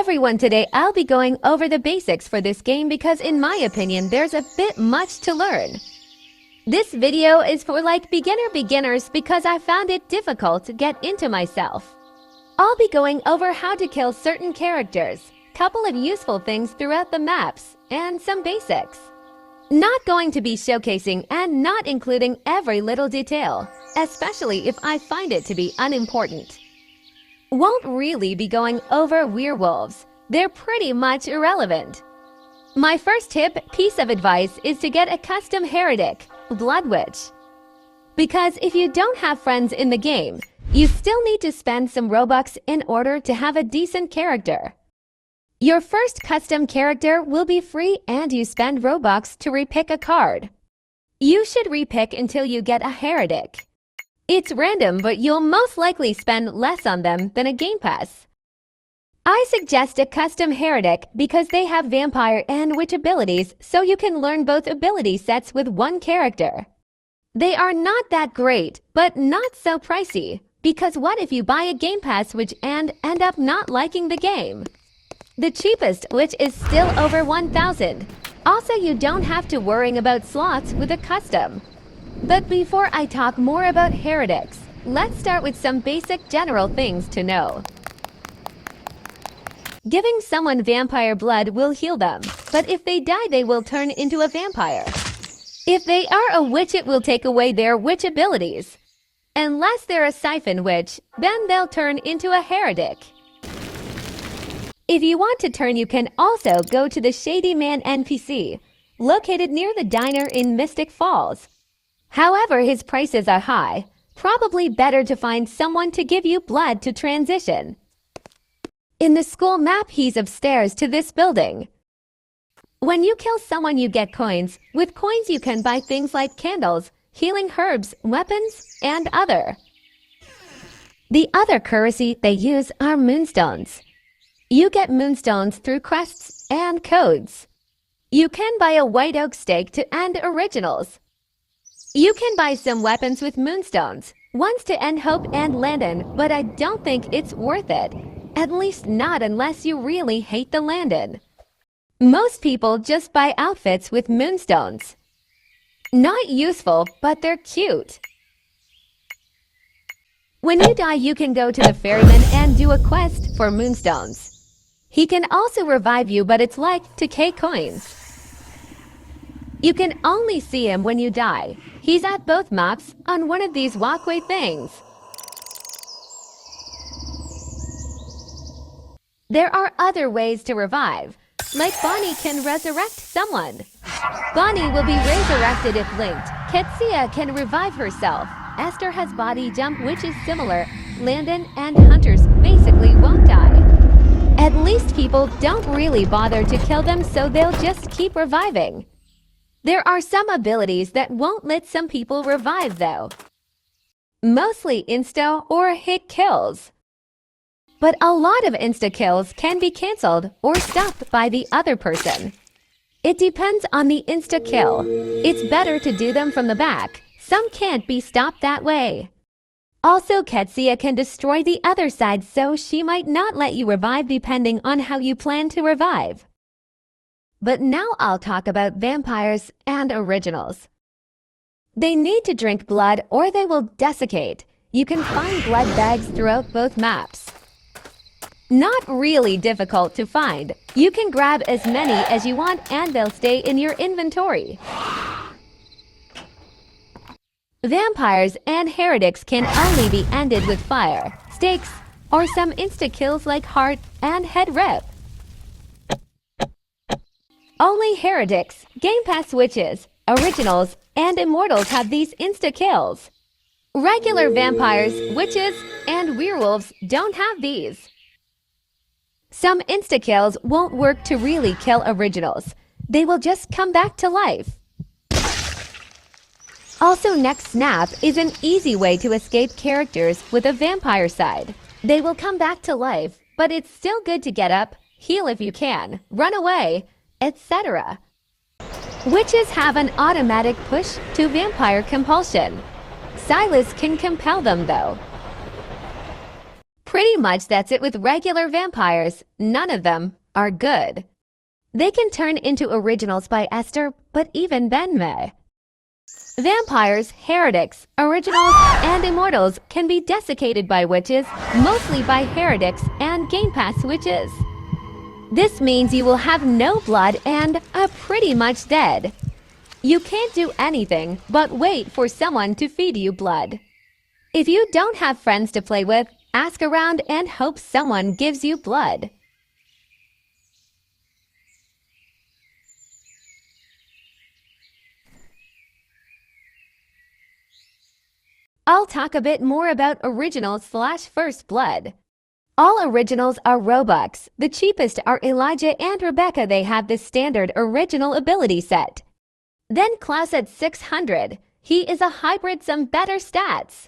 everyone, today I'll be going over the basics for this game because in my opinion there's a bit much to learn. This video is for beginners because I found it difficult to get into myself. I'll be going over how to kill certain characters, couple of useful things throughout the maps, and some basics. Not going to be showcasing and not including every little detail, especially if I find it to be unimportant. Won't really be going over werewolves. They're pretty much irrelevant. My first piece of advice is to get a custom heretic, Blood Witch. Because if you don't have friends in the game, you still need to spend some Robux in order to have a decent character. Your first custom character will be free and you spend Robux to repick a card. You should repick until you get a heretic. It's random, but you'll most likely spend less on them than a game pass. I suggest a custom heretic because they have vampire and witch abilities, so you can learn both ability sets with one character. They are not that great, but not so pricey, because what if you buy a game pass and end up not liking the game? The cheapest, which is still over 1,000. Also, you don't have to worry about slots with a custom. But before I talk more about heretics, let's start with some basic general things to know. Giving someone vampire blood will heal them, but if they die they will turn into a vampire. If they are a witch it will take away their witch abilities. Unless they're a siphon witch, then they'll turn into a heretic. If you want to turn you can also go to the Shady Man NPC, located near the diner in Mystic Falls. However, his prices are high. Probably better to find someone to give you blood to transition. In the school map, he's upstairs to this building. When you kill someone, you get coins. With coins, you can buy things like candles, healing herbs, weapons, and other. The other currency they use are moonstones. You get moonstones through quests and codes. You can buy a white oak stake to end originals. You can buy some weapons with moonstones, ones to end Hope and Landon, but I don't think it's worth it. At least not unless you really hate the Landon. Most people just buy outfits with moonstones. Not useful, but they're cute. When you die, you can go to the ferryman and do a quest for moonstones. He can also revive you, but it's like 2k coins. You can only see him when you die. He's at both maps on one of these walkway things. There are other ways to revive, like Bonnie can resurrect someone. Bonnie will be resurrected if linked. Qetsiyah can revive herself. Esther has body jump, which is similar. Landon and Hunters basically won't die. At least people don't really bother to kill them, so they'll just keep reviving. There are some abilities that won't let some people revive though. Mostly insta or hit kills. But a lot of insta kills can be cancelled or stopped by the other person. It depends on the insta kill. It's better to do them from the back. Some can't be stopped that way. Also, Qetsiyah can destroy the other side, so she might not let you revive depending on how you plan to revive. But now I'll talk about vampires and originals. They need to drink blood or they will desiccate. You can find blood bags throughout both maps. Not really difficult to find. You can grab as many as you want and they'll stay in your inventory. Vampires and heretics can only be ended with fire, stakes, or some insta-kills like heart and head rip. Only heretics, game pass witches, originals, and immortals have these insta-kills. Regular vampires, witches, and werewolves don't have these. Some insta-kills won't work to really kill originals. They will just come back to life. Also, Next Snap is an easy way to escape characters with a vampire side. They will come back to life, but it's still good to get up, heal if you can, run away, etc. Witches have an automatic push to vampire compulsion. Silas can compel them though. Pretty much that's it with regular vampires. None of them are good. They can turn into originals by Esther, but even then may. Vampires, heretics, originals, and immortals can be desiccated by witches, mostly by heretics and Game Pass witches. This means you will have no blood and are pretty much dead. You can't do anything but wait for someone to feed you blood. If you don't have friends to play with, ask around and hope someone gives you blood. I'll talk a bit more about originals/first blood. All originals are Robux. The cheapest are Elijah and Rebecca. They have the standard original ability set. Then Klaus at 600. He is a hybrid, some better stats.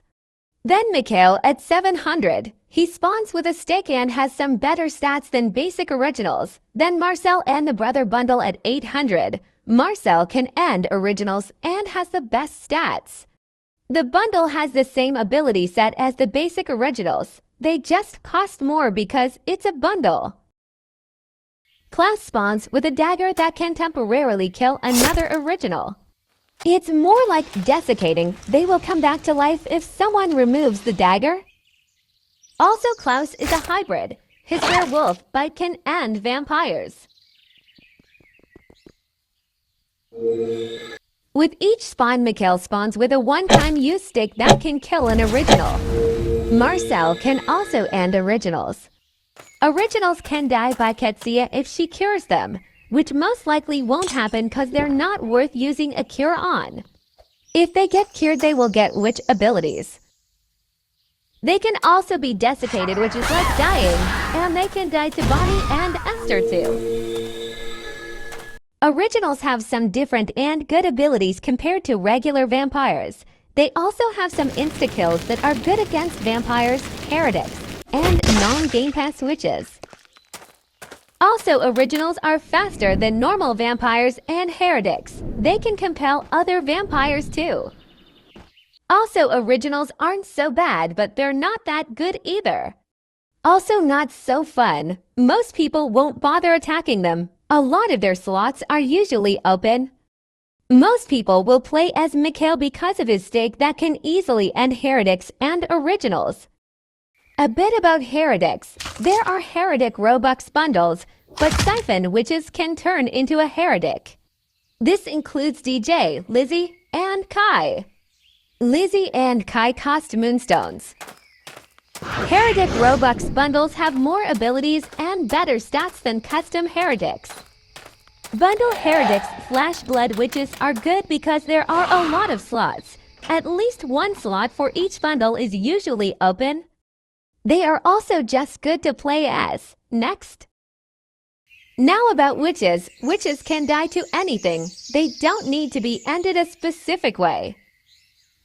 Then Mikhail at 700. He spawns with a stick and has some better stats than basic originals. Then Marcel and the brother bundle at 800. Marcel can end originals and has the best stats. The bundle has the same ability set as the basic originals. They just cost more because it's a bundle. Klaus spawns with a dagger that can temporarily kill another original. It's more like desiccating. They will come back to life if someone removes the dagger. Also, Klaus is a hybrid. His werewolf bite can end vampires. With each spawn, Mikhail spawns with a one-time use stick that can kill an original. Marcel can also end originals. Originals can die by Qetsiyah if she cures them, which most likely won't happen because they're not worth using a cure on. If they get cured, they will get witch abilities. They can also be desiccated, which is like dying, and they can die to Bonnie and Esther too. Originals have some different and good abilities compared to regular vampires. They also have some insta-kills that are good against vampires, heretics, and non-Game Pass witches. Also, originals are faster than normal vampires and heretics. They can compel other vampires too. Also, originals aren't so bad, but they're not that good either. Also, not so fun. Most people won't bother attacking them. A lot of their slots are usually open. Most people will play as Mikhail because of his stake that can easily end heretics and originals. A bit about heretics. There are heretic Robux bundles, but siphon witches can turn into a heretic. This includes DJ, Lizzie, and Kai. Lizzie and Kai cost moonstones. Heretic Robux bundles have more abilities and better stats than custom heretics. Bundle heretics / blood witches are good because there are a lot of slots. At least one slot for each bundle is usually open. They are also just good to play as. Next. Now about witches. Witches can die to anything. They don't need to be ended a specific way.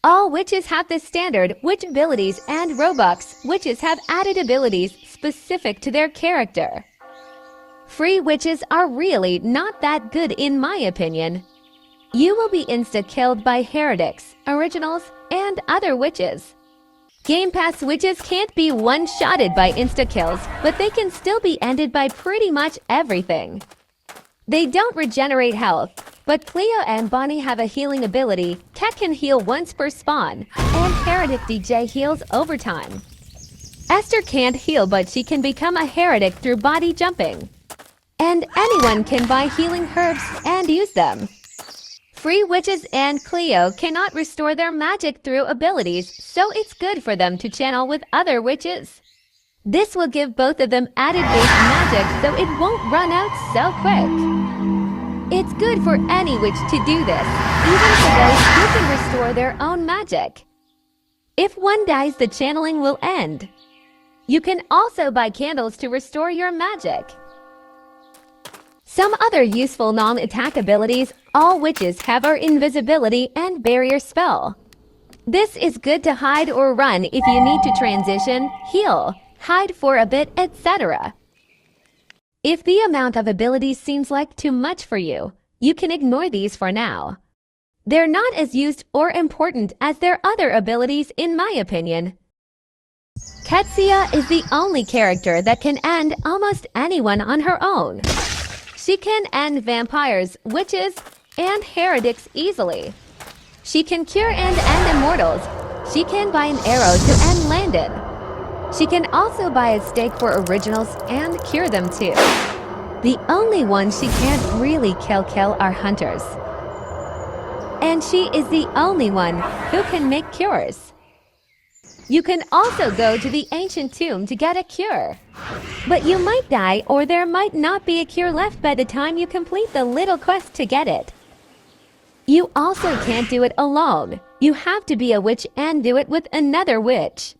All witches have the standard witch abilities, and Robux witches have added abilities specific to their character. Free witches are really not that good in my opinion. You will be insta-killed by heretics, originals, and other witches. Game Pass witches can't be one-shotted by insta-kills, but they can still be ended by pretty much everything. They don't regenerate health, but Cleo and Bonnie have a healing ability. Cat can heal once per spawn, and Heretic DJ heals over time. Esther can't heal, but she can become a heretic through body jumping. And anyone can buy healing herbs and use them. Free witches and Cleo cannot restore their magic through abilities, so it's good for them to channel with other witches. This will give both of them added base magic so it won't run out so quick. It's good for any witch to do this, even for those who can restore their own magic. If one dies, the channeling will end. You can also buy candles to restore your magic. Some other useful non-attack abilities all witches have are invisibility and barrier spell. This is good to hide or run if you need to transition, heal, hide for a bit, etc. If the amount of abilities seems like too much for you, you can ignore these for now. They're not as used or important as their other abilities in my opinion. Qetsiyah is the only character that can end almost anyone on her own. She can end vampires, witches, and heretics easily. She can cure and end immortals. She can buy an arrow to end Landon. She can also buy a stake for originals and cure them too. The only ones she can't really kill are hunters. And she is the only one who can make cures. You can also go to the ancient tomb to get a cure. But you might die, or there might not be a cure left by the time you complete the little quest to get it. You also can't do it alone. You have to be a witch and do it with another witch.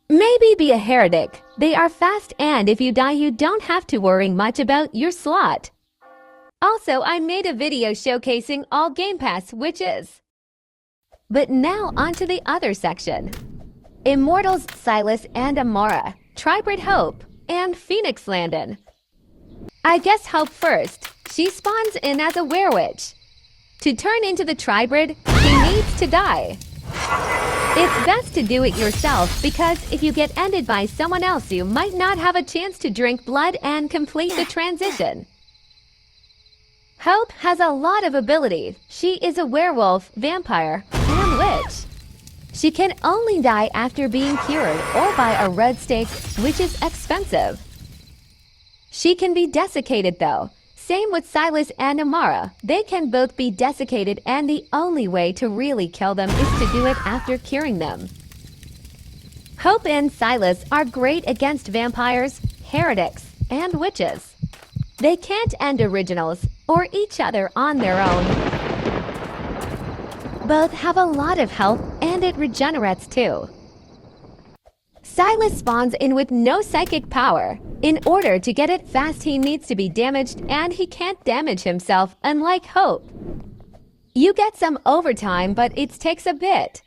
Maybe be a heretic. They are fast, and if you die you don't have to worry much about your slot. Also, I made a video showcasing all Game Pass witches. But now onto the other section. Immortals Silas and Amara, Tribrid Hope, and Phoenix Landon. I guess Hope first. She spawns in as a werewitch. To turn into the Tribrid, she needs to die. It's best to do it yourself because if you get ended by someone else you might not have a chance to drink blood and complete the transition. Hope has a lot of ability. She is a werewolf, vampire, and witch. She can only die after being cured or buy a red stake, which is expensive. She can be desiccated though. Same with Silas and Amara. They can both be desiccated, and the only way to really kill them is to do it after curing them. Hope and Silas are great against vampires, heretics, and witches. They can't end originals or each other on their own. Both have a lot of health and it regenerates too. Silas spawns in with no psychic power. In order to get it fast he needs to be damaged, and he can't damage himself unlike Hope. You get some overtime, but it takes a bit.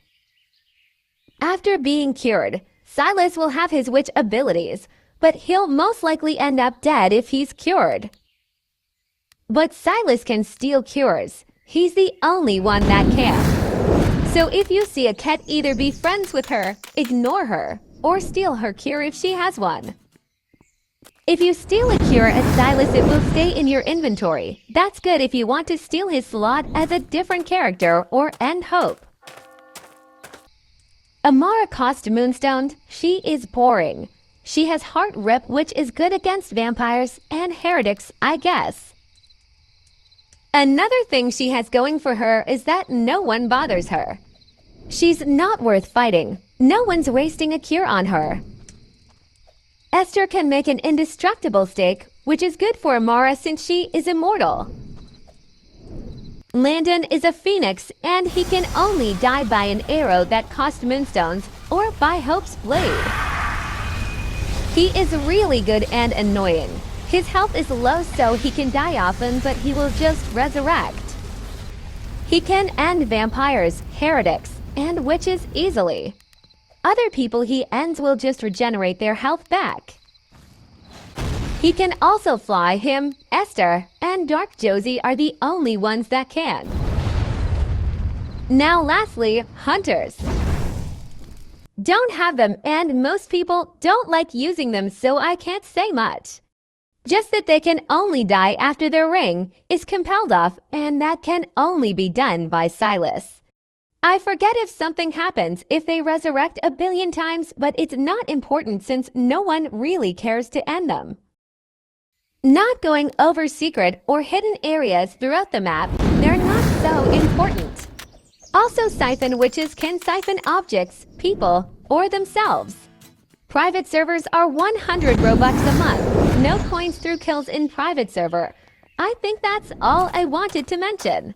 After being cured, Silas will have his witch abilities, but he'll most likely end up dead if he's cured. But Silas can steal cures. He's the only one that can. So if you see a Ket, either be friends with her, ignore her, or steal her cure if she has one. If you steal a cure at Silas, it will stay in your inventory. That's good if you want to steal his slot as a different character or end Hope. Amara cost Moonstone. She is boring. She has Heart Rip, which is good against vampires and heretics, I guess. Another thing she has going for her is that no one bothers her. She's not worth fighting. No one's wasting a cure on her. Esther can make an indestructible stake, which is good for Amara since she is immortal. Landon is a phoenix, and he can only die by an arrow that costs moonstones or by Hope's blade. He is really good and annoying. His health is low, so he can die often, but he will just resurrect. He can end vampires, heretics, and witches easily. Other people he ends will just regenerate their health back. He can also fly. Him, Esther, and Dark Josie are the only ones that can. Now lastly, hunters. Don't have them, and most people don't like using them, so I can't say much. Just that they can only die after their ring is compelled off, and that can only be done by Silas. I forget if something happens if they resurrect a billion times, but it's not important since no one really cares to end them. Not going over secret or hidden areas throughout the map, they're not so important. Also, siphon witches can siphon objects, people, or themselves. Private servers are 100 Robux a month. No coins through kills in private server. I think that's all I wanted to mention.